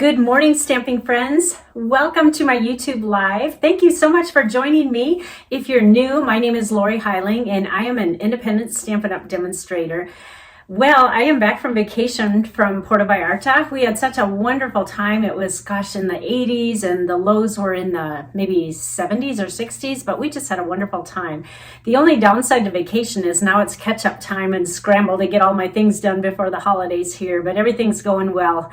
Good morning, stamping friends. Welcome to my YouTube Live. Thank you so much for joining me. If you're new, my name is Lorri Heiling, and I am an independent Stampin' Up! Demonstrator. Well, I am back from vacation from Puerto Vallarta. We had such a wonderful time. It was, in the 80s, and the lows were in the maybe 70s or 60s, but we just had a wonderful time. The only downside to vacation is now it's catch-up time and scramble to get all my things done before the holidays here, but everything's going well.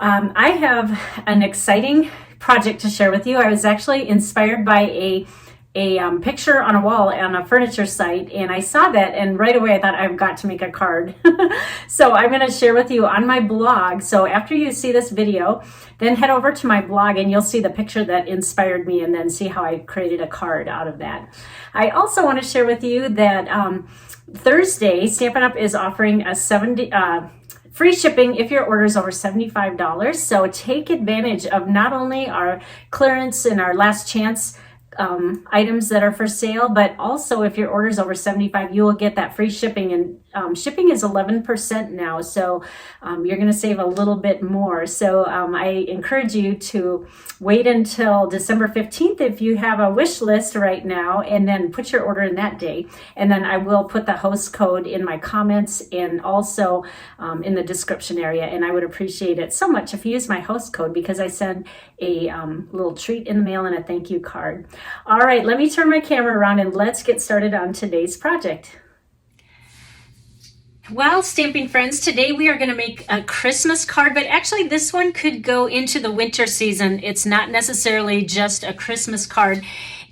I have an exciting project to share with you. I was actually inspired by a picture on a wall on a furniture site, and I saw that, and right away I thought I've got to make a card. So I'm going to share with you on my blog. So after you see this video, then head over to my blog and you'll see the picture that inspired me, and then see how I created a card out of that. I also want to share with you that Thursday, Stampin' Up! Is offering a free shipping if your order is over $75. So take advantage of not only our clearance and our last chance items that are for sale, but also if your order is over $75, you will get that free shipping, and shipping is 11% now, so you're going to save a little bit more. So I encourage you to wait until December 15th if you have a wish list right now, and then put your order in that day, and then I will put the host code in my comments and also in the description area, and I would appreciate it so much if you use my host code, because I send a little treat in the mail and a thank you card. All right, let me turn my camera around and let's get started on today's project. Well, stamping friends, today we are going to make a Christmas card, but actually this one could go into the winter season. It's not necessarily just a Christmas card.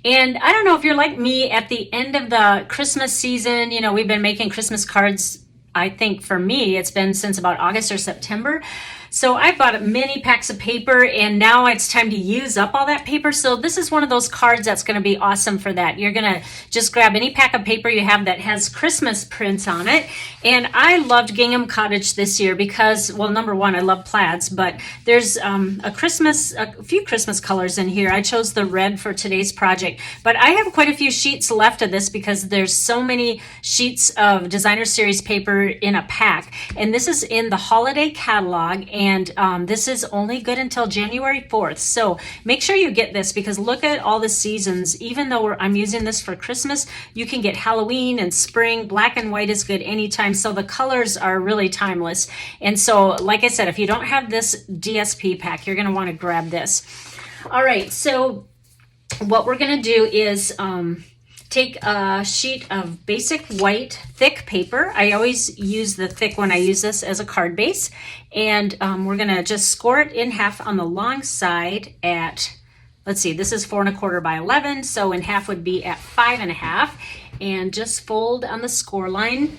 And I don't know if you're like me at the end of the Christmas season. You know, we've been making Christmas cards. I think for me, it's been since about August or September. So I bought many packs of paper, and now it's time to use up all that paper. So this is one of those cards that's going to be awesome for that. You're going to just grab any pack of paper you have that has Christmas prints on it. And I loved Gingham Cottage this year because, well, number one, I love plaids, but there's a few Christmas colors in here. I chose the red for today's project, but I have quite a few sheets left of this because there's so many sheets of designer series paper in a pack. And this is in the holiday catalog, and this is only good until January 4th. So make sure you get this, because look at all the seasons. Even though I'm using this for Christmas, you can get Halloween and spring. Black and white is good anytime. So the colors are really timeless. And so, like I said, if you don't have this DSP pack, you're going to want to grab this. All right, so what we're going to do is take a sheet of basic white thick paper. I always use the thick one. I use this as a card base. And we're going to just score it in half on the long side at, let's see, this is 4 1/4 by 11. So in half would be at 5 1/2. And just fold on the score line.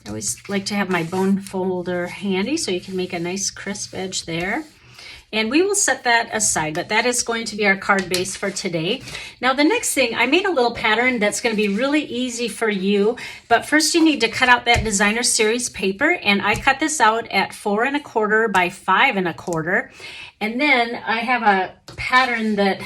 I always like to have my bone folder handy so you can make a nice crisp edge there. And we will set that aside, but that is going to be our card base for today. Now the next thing, I made a little pattern that's going to be really easy for you, but first you need to cut out that designer series paper, and I cut this out at 4 1/4 by 5 1/4. And then I have a pattern that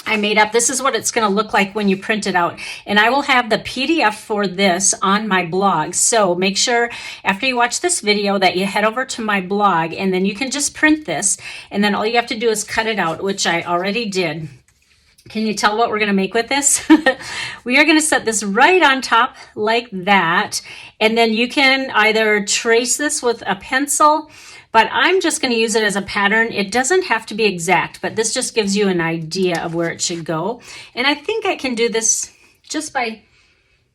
I made up. This is what it's going to look like when you print it out. And I will have the PDF for this on my blog. So make sure after you watch this video that you head over to my blog, and then you can just print this. And then all you have to do is cut it out, which I already did. Can you tell what we're going to make with this? We are going to set this right on top like that. And then you can either trace this with a pencil, but I'm just going to use it as a pattern. It doesn't have to be exact, but this just gives you an idea of where it should go. And I think I can do this just by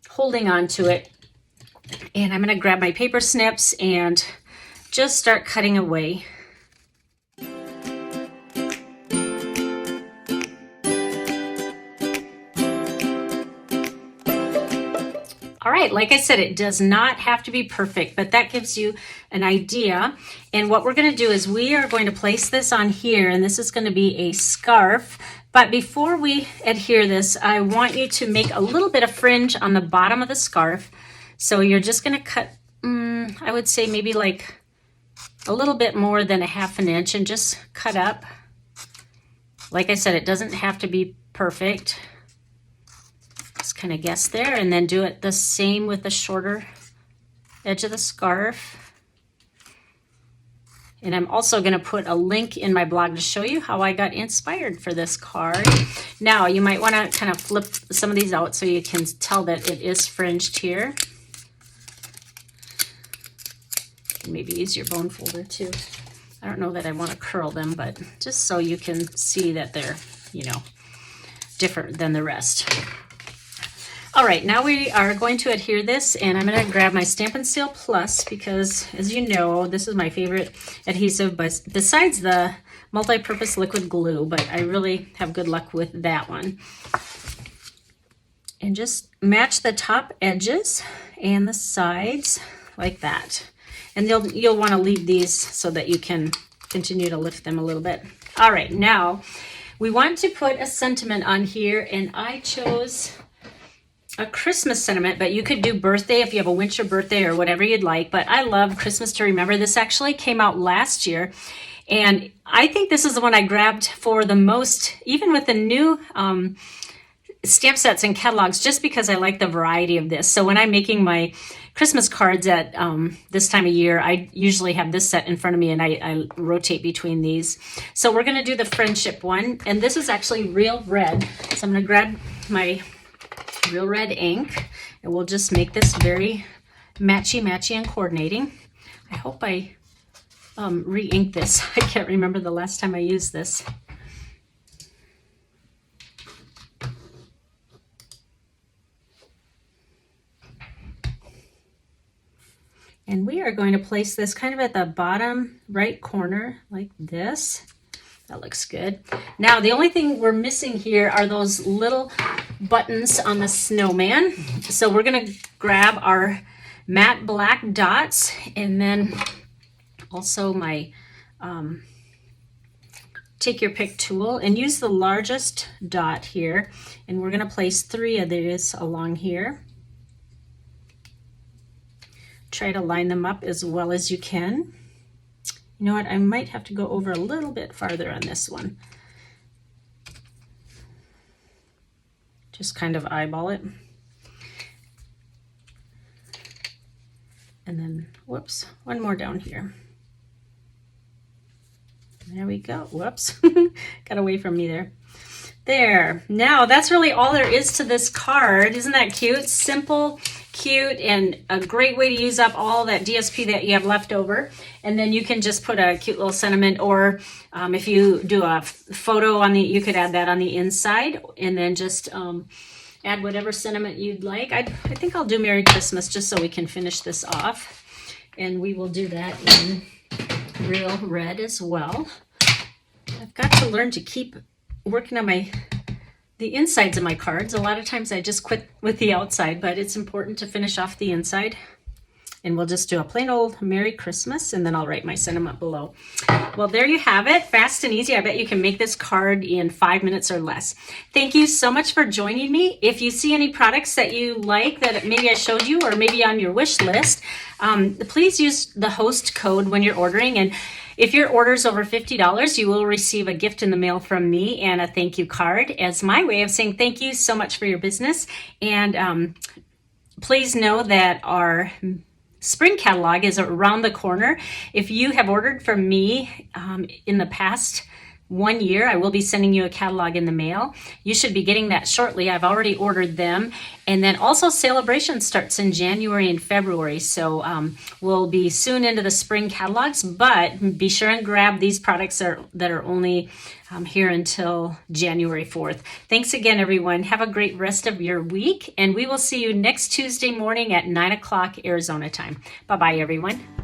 holding on to it. And I'm going to grab my paper snips and just start cutting away. All right, like I said, it does not have to be perfect, but that gives you an idea. And what we're going to do is we are going to place this on here, and this is going to be a scarf. But before we adhere this, I want you to make a little bit of fringe on the bottom of the scarf. So you're just going to cut, I would say maybe like a little bit more than 1/2 inch, and just cut up. Like I said, it doesn't have to be perfect. Just kind of guess there, and then do it the same with the shorter edge of the scarf. And I'm also going to put a link in my blog to show you how I got inspired for this card. Now, you might want to kind of flip some of these out so you can tell that it is fringed here. Maybe use your bone folder too. I don't know that I want to curl them, but just so you can see that they're, you know, different than the rest. All right, now we are going to adhere this, and I'm going to grab my Stampin' Seal Plus because, as you know, this is my favorite adhesive, but besides the multi-purpose liquid glue, but I really have good luck with that one. And just match the top edges and the sides like that. And you'll want to leave these so that you can continue to lift them a little bit. All right, now we want to put a sentiment on here, and I chose a Christmas sentiment, but you could do birthday if you have a winter birthday or whatever you'd like. But I love Christmas to Remember. This actually came out last year, and I think this is the one I grabbed for the most, even with the new stamp sets and catalogs, just because I like the variety of this. So when I'm making my Christmas cards at this time of year, I usually have this set in front of me, and I rotate between these. So we're going to do the friendship one, and this is actually real red. So I'm going to grab my real red ink, and we'll just make this very matchy and coordinating. I hope I re-inked this. I can't remember the last time I used this. And we are going to place this kind of at the bottom right corner like this. That looks good. Now, the only thing we're missing here are those little buttons on the snowman. So we're going to grab our matte black dots, and then also my take your pick tool and use the largest dot here. And we're going to place 3 of these along here. Try to line them up as well as you can. You know what, I might have to go over a little bit farther on this one. Just kind of eyeball it. And then, whoops, one more down here. There we go. Whoops, got away from me there. There, now that's really all there is to this card. Isn't that cute? Simple, cute, and a great way to use up all that DSP that you have left over. And then you can just put a cute little sentiment, or if you do a photo on the, you could add that on the inside, and then just add whatever sentiment you'd like. I think I'll do Merry Christmas just so we can finish this off. And we will do that in real red as well. I've got to learn to keep working on the insides of my cards. A lot of times I just quit with the outside, but it's important to finish off the inside. And we'll just do a plain old Merry Christmas, and then I'll write my sentiment below. Well, there you have it. Fast and easy. I bet you can make this card in 5 minutes or less. Thank you so much for joining me. If you see any products that you like that maybe I showed you, or maybe on your wish list, please use the host code when you're ordering. And if your order is over $50, you will receive a gift in the mail from me and a thank you card as my way of saying thank you so much for your business. And please know that our spring catalog is around the corner. If you have ordered from me in the past 1 year, I will be sending you a catalog in the mail. You should be getting that shortly. I've already ordered them. And then also Celebration starts in January and February. So we'll be soon into the spring catalogs, but be sure and grab these products that are only here until January 4th. Thanks again, everyone. Have a great rest of your week, and we will see you next Tuesday morning at 9 o'clock Arizona time. Bye-bye, everyone.